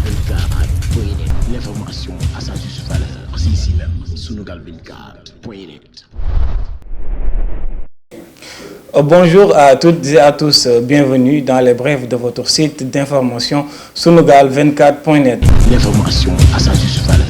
Sunugal24.net, l'information à sa juste valeur. C'est ici même, Sunugal24.net. Bonjour à toutes et à tous, bienvenue dans les brèves de votre site d'information Sunugal24.net. L'information à sa juste valeur.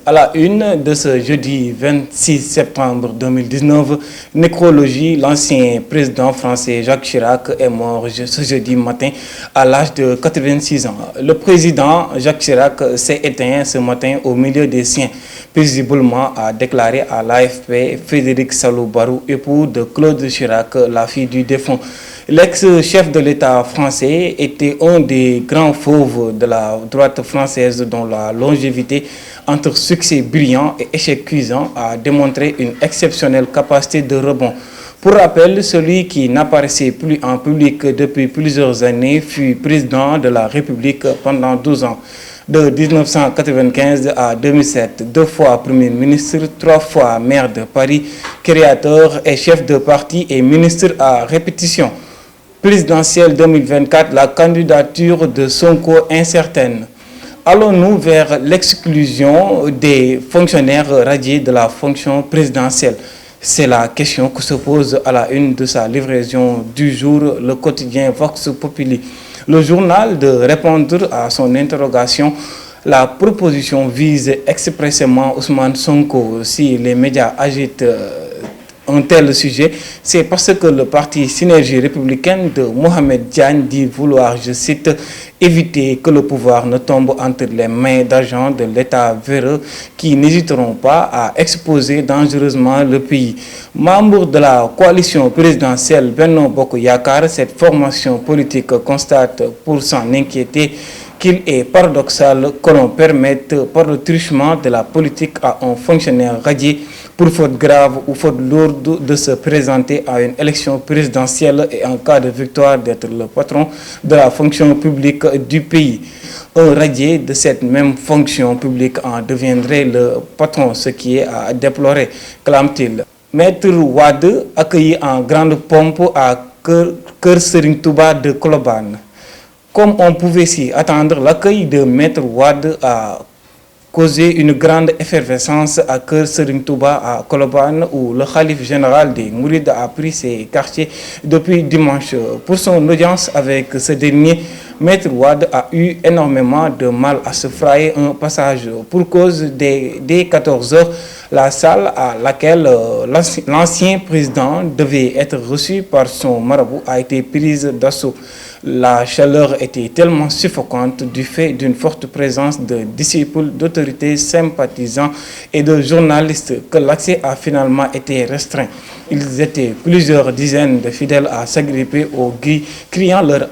À la une de ce jeudi 26 septembre 2019, nécrologie, l'ancien président français Jacques Chirac est mort ce jeudi matin à l'âge de 86 ans. Le président Jacques Chirac s'est éteint ce matin au milieu des siens. Paisiblement, a déclaré à l'AFP Frédéric Salo-Barou, époux de Claude Chirac, la fille du défunt. L'ex-chef de l'État français était un des grands fauves de la droite française dont la longévité entre succès brillant et échec cuisant a démontré une exceptionnelle capacité de rebond. Pour rappel, celui qui n'apparaissait plus en public depuis plusieurs années fut président de la République pendant 12 ans. De 1995 à 2007, 2 fois Premier ministre, 3 fois maire de Paris, créateur et chef de parti et ministre à répétition. Présidentielle 2024, la candidature de Sonko incertaine. Allons-nous vers l'exclusion des fonctionnaires radiés de la fonction présidentielle? C'est la question que se pose à la une de sa livraison du jour, le quotidien Vox Populi. Le journal de répondre à son interrogation. La proposition vise expressément Ousmane Sonko. Si les médias agitent un tel sujet, c'est parce que le parti Synergie républicaine de Mohamed Diagne dit vouloir, je cite, éviter que le pouvoir ne tombe entre les mains d'agents de l'État véreux qui n'hésiteront pas à exposer dangereusement le pays. Membre de la coalition présidentielle Benno Bokk Yakaar, cette formation politique constate pour s'en inquiéter qu'il est paradoxal que l'on permette par le truchement de la politique à un fonctionnaire radié pour faute grave ou faute lourde de se présenter à une élection présidentielle et en cas de victoire d'être le patron de la fonction publique du pays. Un radié de cette même fonction publique en deviendrait le patron, ce qui est à déplorer, clame-t-il. Maître Wade accueilli en grande pompe à Kër Serigne Touba de Colobane. Comme on pouvait s'y attendre, l'accueil de Maître Wade a causé une grande effervescence à Kër Serigne Touba à Colobane, où le khalife général des Mourides a pris ses quartiers depuis dimanche. Pour son audience avec ce dernier, Maître Wade a eu énormément de mal à se frayer un passage pour cause dès 14 heures. La salle à laquelle l'ancien président devait être reçu par son marabout a été prise d'assaut. La chaleur était tellement suffocante du fait d'une forte présence de disciples, d'autorités, sympathisants et de journalistes que l'accès a finalement été restreint. Ils étaient plusieurs dizaines de fidèles à s'agripper aux grilles, criant leur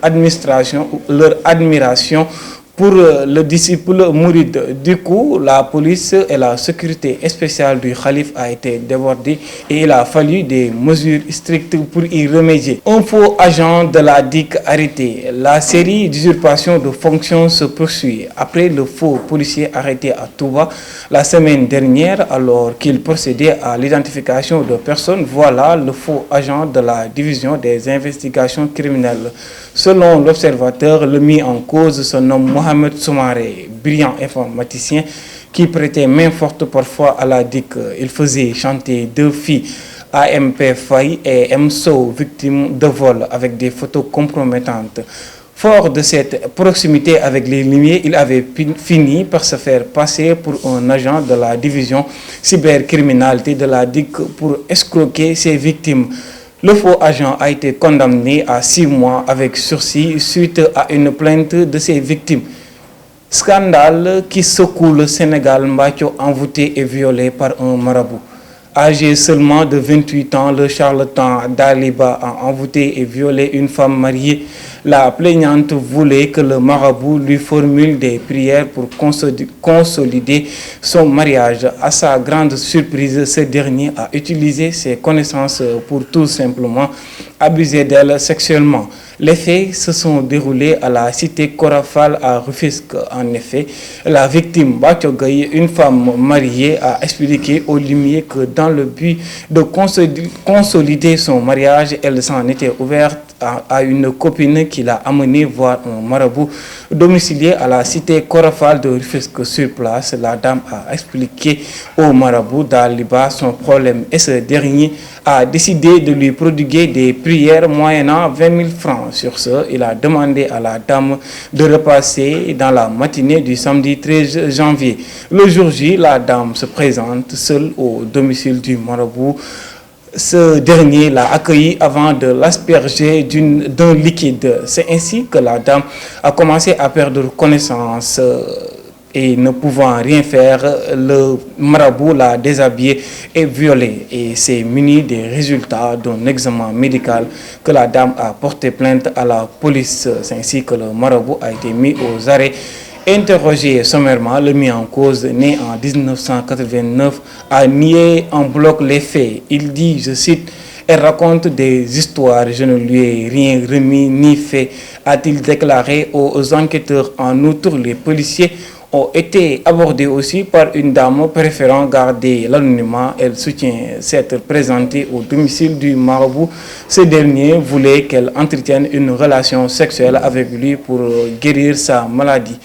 admiration pour le disciple mouride. Du coup, la police et la sécurité spéciale du khalife a été débordée et il a fallu des mesures strictes pour y remédier. Un faux agent de la DIC arrêté. La série d'usurpations de fonctions se poursuit. Après le faux policier arrêté à Touba la semaine dernière alors qu'il procédait à l'identification de personnes, voilà le faux agent de la division des investigations criminelles. Selon l'observateur, le mis en cause se nomme Mohamed Soumaré, brillant informaticien qui prêtait main forte parfois à la DIC. Il faisait chanter 2 filles, AMP Faye et MSO, victimes de vol avec des photos compromettantes. Fort de cette proximité avec les limiers, il avait fini par se faire passer pour un agent de la division cybercriminalité de la DIC pour escroquer ses victimes. Le faux agent a été condamné à 6 mois avec sursis suite à une plainte de ses victimes. Scandale qui secoue le Sénégal, Mbathio envoûté et violé par un marabout. Âgé seulement de 28 ans, le charlatan Daliba a envoûté et violé une femme mariée. La plaignante voulait que le marabout lui formule des prières pour consolider son mariage. À sa grande surprise, ce dernier a utilisé ses connaissances pour tout simplement abuser d'elle sexuellement. Les faits se sont déroulés à la cité Korafal à Rufisque. En effet, la victime Batiogaï, une femme mariée, a expliqué aux Lumières que dans le but de consolider son mariage, elle s'en était ouverte à une copine qui l'a amené voir un marabout domicilié à la cité Corofal de Rufisque. Sur place, la dame a expliqué au marabout d'Aliba son problème et ce dernier a décidé de lui prodiguer des prières moyennant 20 000 francs. Sur ce, il a demandé à la dame de repasser dans la matinée du samedi 13 janvier. Le jour J, la dame se présente seule au domicile du marabout. Ce dernier l'a accueilli avant de l'asperger d'un liquide. C'est ainsi que la dame a commencé à perdre connaissance. Et ne pouvant rien faire, le marabout l'a déshabillé et violé. Et c'est muni des résultats d'un examen médical que la dame a porté plainte à la police. C'est ainsi que le marabout a été mis aux arrêts. Interrogé sommairement, le mis en cause, né en 1989, a nié en bloc les faits. Il dit, je cite, « Elle raconte des histoires, je ne lui ai rien remis ni fait », a-t-il déclaré aux enquêteurs. En outre, les policiers ont été abordés aussi par une dame préférant garder l'anonymat. Elle soutient s'être présentée au domicile du marabout. Ce dernier voulait qu'elle entretienne une relation sexuelle avec lui pour guérir sa maladie.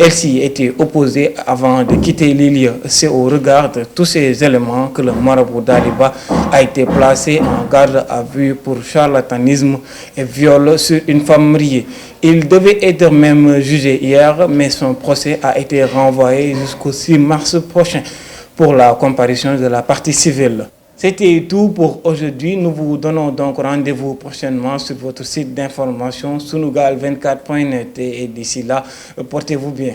Elle s'y était opposée avant de quitter les lieux. C'est au regard de tous ces éléments que le marabout d'Aliba a été placé en garde à vue pour charlatanisme et viol sur une femme mariée. Il devait être même jugé hier, mais son procès a été renvoyé jusqu'au 6 mars prochain pour la comparution de la partie civile. C'était tout pour aujourd'hui. Nous vous donnons donc rendez-vous prochainement sur votre site d'information sunugal24.net et d'ici là, portez-vous bien.